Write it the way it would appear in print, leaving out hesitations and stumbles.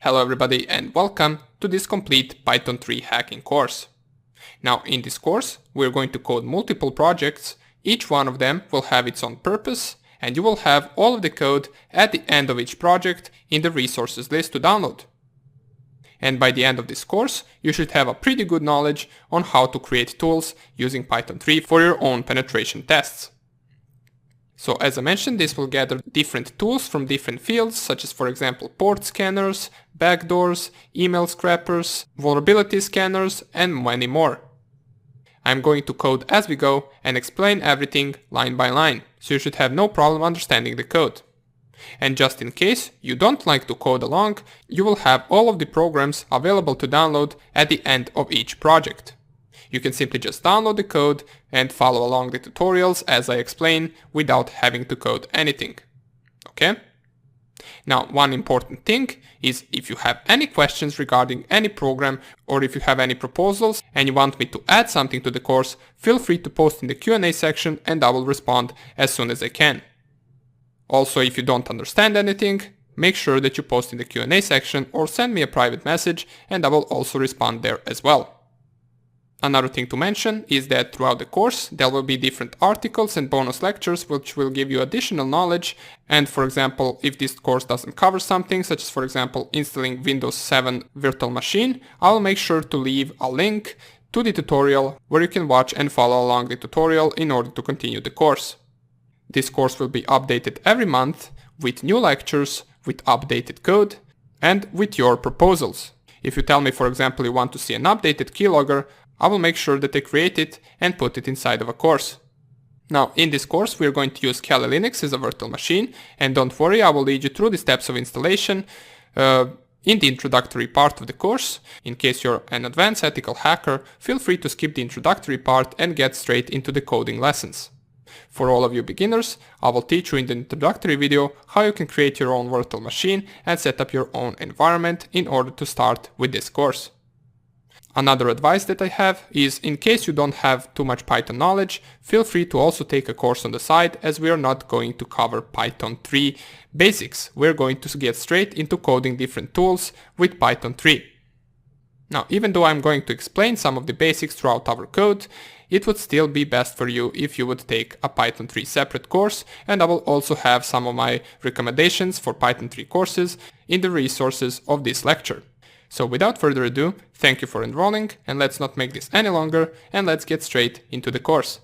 Hello everybody and welcome to this complete Python 3 hacking course. Now in this course we're going to code multiple projects, each one of them will have its own purpose and you will have all of the code at the end of each project in the resources list to download. And by the end of this course you should have a pretty good knowledge on how to create tools using Python 3 for your own penetration tests. So as I mentioned, this will gather different tools from different fields, such as for example port scanners, backdoors, email scrapers, vulnerability scanners, and many more. I'm going to code as we go and explain everything line by line, so you should have no problem understanding the code. And just in case you don't like to code along, you will have all of the programs available to download at the end of each project. You can simply just download the code and follow along the tutorials as I explain without having to code anything. Okay? Now, one important thing is if you have any questions regarding any program or if you have any proposals and you want me to add something to the course, feel free to post in the Q&A section and I will respond as soon as I can. Also, if you don't understand anything, make sure that you post in the Q&A section or send me a private message and I will also respond there as well. Another thing to mention is that throughout the course there will be different articles and bonus lectures which will give you additional knowledge, and for example if this course doesn't cover something such as for example installing Windows 7 virtual machine, I'll make sure to leave a link to the tutorial where you can watch and follow along the tutorial in order to continue the course. This course will be updated every month with new lectures, with updated code and with your proposals. If you tell me for example you want to see an updated keylogger, I will make sure that I create it and put it inside of a course. Now in this course we are going to use Kali Linux as a virtual machine, and don't worry, I will lead you through the steps of installation in the introductory part of the course. In case you're an advanced ethical hacker, feel free to skip the introductory part and get straight into the coding lessons. For all of you beginners, I will teach you in the introductory video how you can create your own virtual machine and set up your own environment in order to start with this course. Another advice that I have is, in case you don't have too much Python knowledge, feel free to also take a course on the side, as we are not going to cover Python 3 basics. We're going to get straight into coding different tools with Python 3. Now, even though I'm going to explain some of the basics throughout our code, it would still be best for you if you would take a Python 3 separate course, and I will also have some of my recommendations for Python 3 courses in the resources of this lecture. So without further ado, thank you for enrolling, and let's not make this any longer and let's get straight into the course.